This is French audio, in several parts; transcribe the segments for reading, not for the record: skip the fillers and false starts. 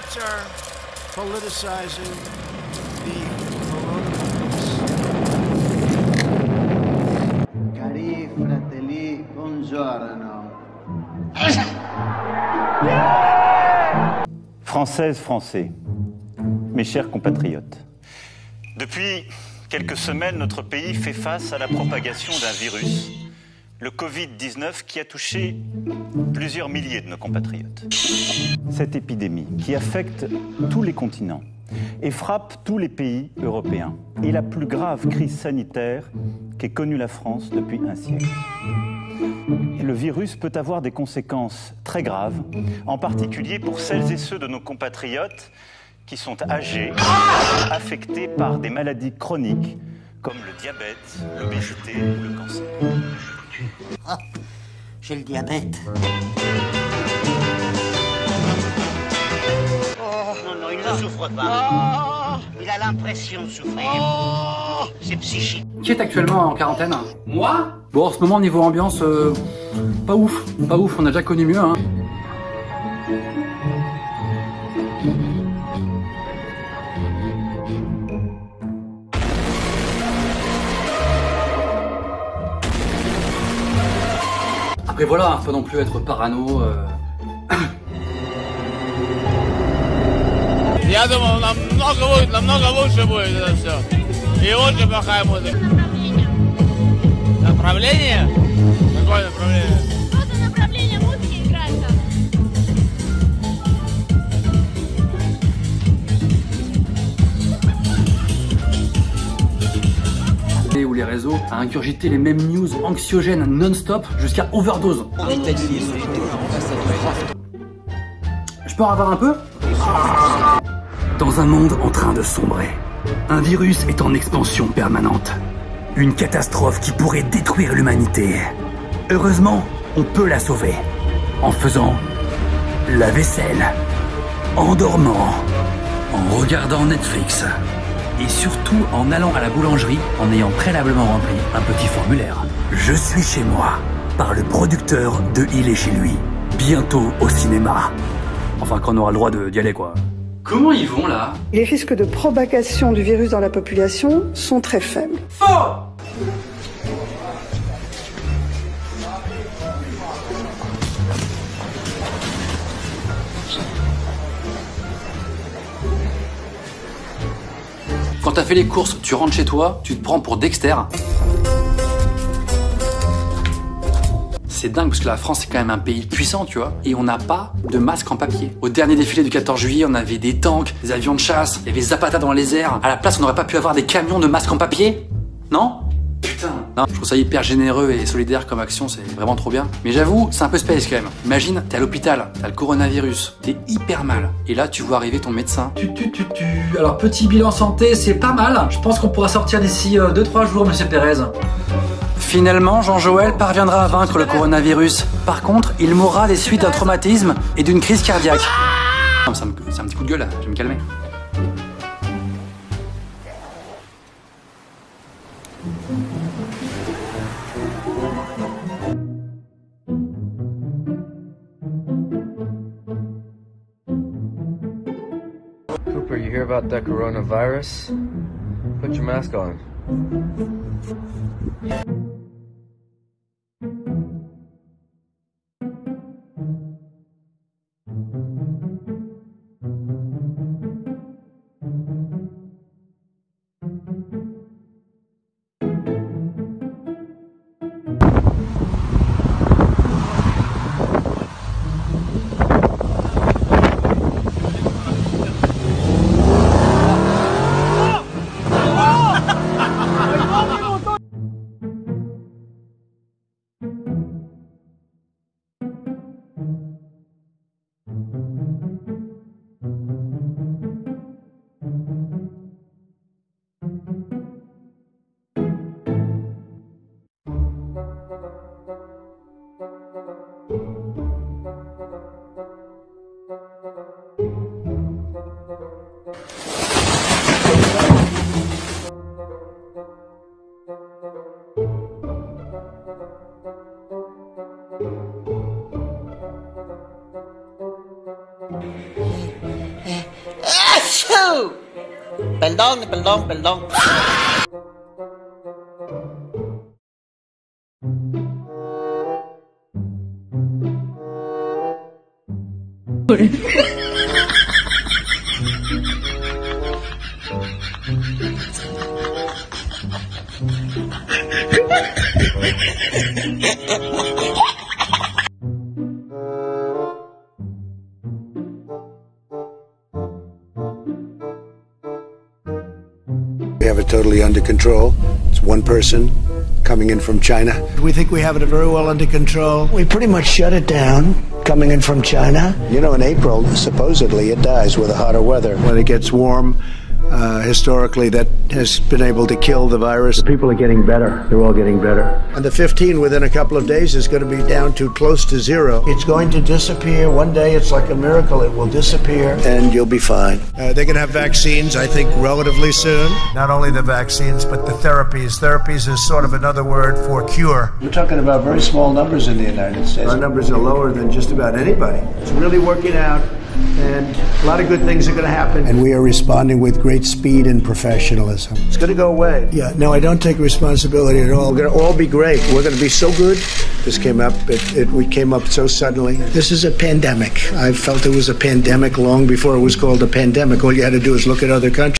Democrats are politicizing the coronavirus. Cari fratelli, buongiorno. Françaises, Français, mes chers compatriotes, depuis quelques semaines, notre pays fait face à la propagation d'un virus, le Covid-19, qui a touché plusieurs milliers de nos compatriotes. Cette épidémie, qui affecte tous les continents et frappe tous les pays européens, est la plus grave crise sanitaire qu'ait connue la France depuis un siècle. Le virus peut avoir des conséquences très graves, en particulier pour celles et ceux de nos compatriotes qui sont âgés, affectés par des maladies chroniques comme le diabète, l'obésité ou le cancer. Ah, j'ai le diabète. Non, il ne souffre pas. Il a l'impression de souffrir. C'est psychique. Qui est actuellement en quarantaine? Moi? Bon, en ce moment, niveau ambiance, pas ouf. Pas ouf, on a déjà connu mieux, hein. Après voilà, faut non plus être parano. Я думал, намного лучше будет это все. И очень плохая музыка. Направление? Какое направление? Что-то направление музыки играет там. Ou les réseaux à ingurgiter les mêmes news anxiogènes non-stop jusqu'à overdose. Je peux en avoir un peu? Dans un monde en train de sombrer, un virus est en expansion permanente. Une catastrophe qui pourrait détruire l'humanité. Heureusement, on peut la sauver. En faisant la vaisselle, en dormant, en regardant Netflix. Et surtout en allant à la boulangerie en ayant préalablement rempli un petit formulaire. Je suis chez moi, par le producteur de Il est chez lui. Bientôt au cinéma. Enfin, quand on aura le droit d'y aller, quoi. Comment ils vont, là? Les risques de propagation du virus dans la population sont très faibles. Faux! Quand t'as fait les courses, tu rentres chez toi, tu te prends pour Dexter. C'est dingue parce que la France c'est quand même un pays puissant, tu vois, et on n'a pas de masque en papier. Au dernier défilé du 14 juillet, on avait des tanks, des avions de chasse, il y avait Zapata dans les airs. À la place, on n'aurait pas pu avoir des camions de masques en papier? Non? Putain. Non, je trouve ça hyper généreux et solidaire comme action, c'est vraiment trop bien. Mais j'avoue, c'est un peu space quand même. Imagine, t'es à l'hôpital, t'as le coronavirus, t'es hyper mal. Et là, tu vois arriver ton médecin. Alors, petit bilan santé, c'est pas mal. Je pense qu'on pourra sortir d'ici 2-3 jours, monsieur Pérez. Finalement, Jean-Joël parviendra à vaincre le coronavirus. Par contre, il mourra des suites d'un traumatisme et d'une crise cardiaque. C'est un petit coup de gueule, là. Je vais me calmer. Cooper, you hear about the coronavirus? Put your mask on. Achou! Perdón. We have it totally under control. It's one person coming in from China. We think we have it very well under control. We pretty much shut it down coming in from China. You know, in April, supposedly it dies with the hotter weather. When it gets warm, historically, that has been able to kill the virus. People are getting better. They're all getting better. And the 15 within a couple of days is going to be down to close to zero. It's going to disappear. One day it's like a miracle. It will disappear. And you'll be fine. They're going to have vaccines, I think, relatively soon. Not only the vaccines, but the therapies. Therapies is sort of another word for cure. We're talking about very small numbers in the United States. Our numbers are lower than just about anybody. It's really working out, and a lot of good things are going to happen. And we are responding with great speed and professionalism. It's going to go away. Yeah, no, I don't take responsibility at all. We're going to all be great. We're going to be so good. This came up, we came up so suddenly. This is a pandemic. I felt it was a pandemic long before it was called a pandemic. All you had to do is look at other countries.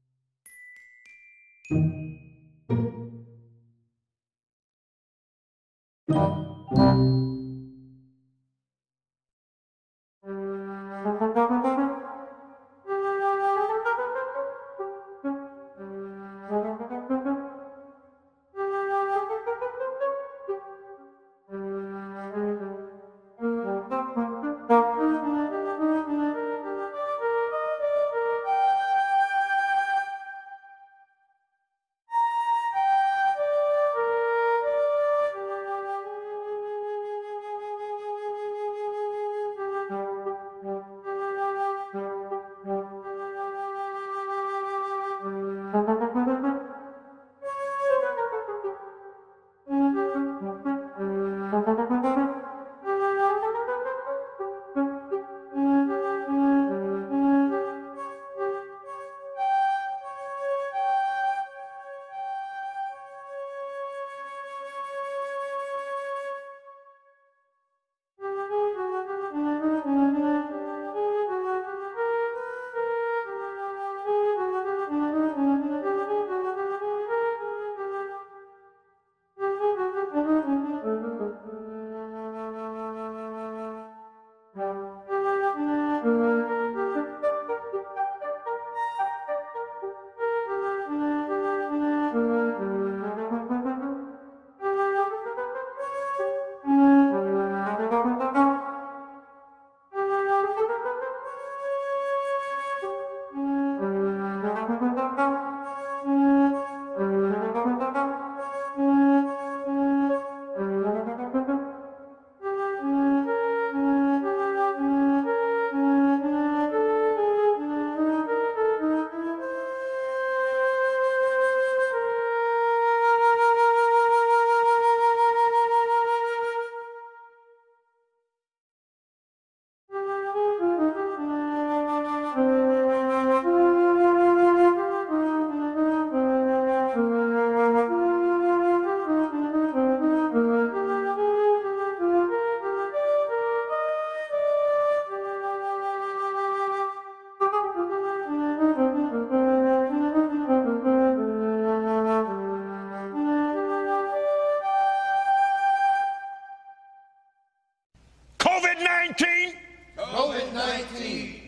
COVID-19? COVID-19.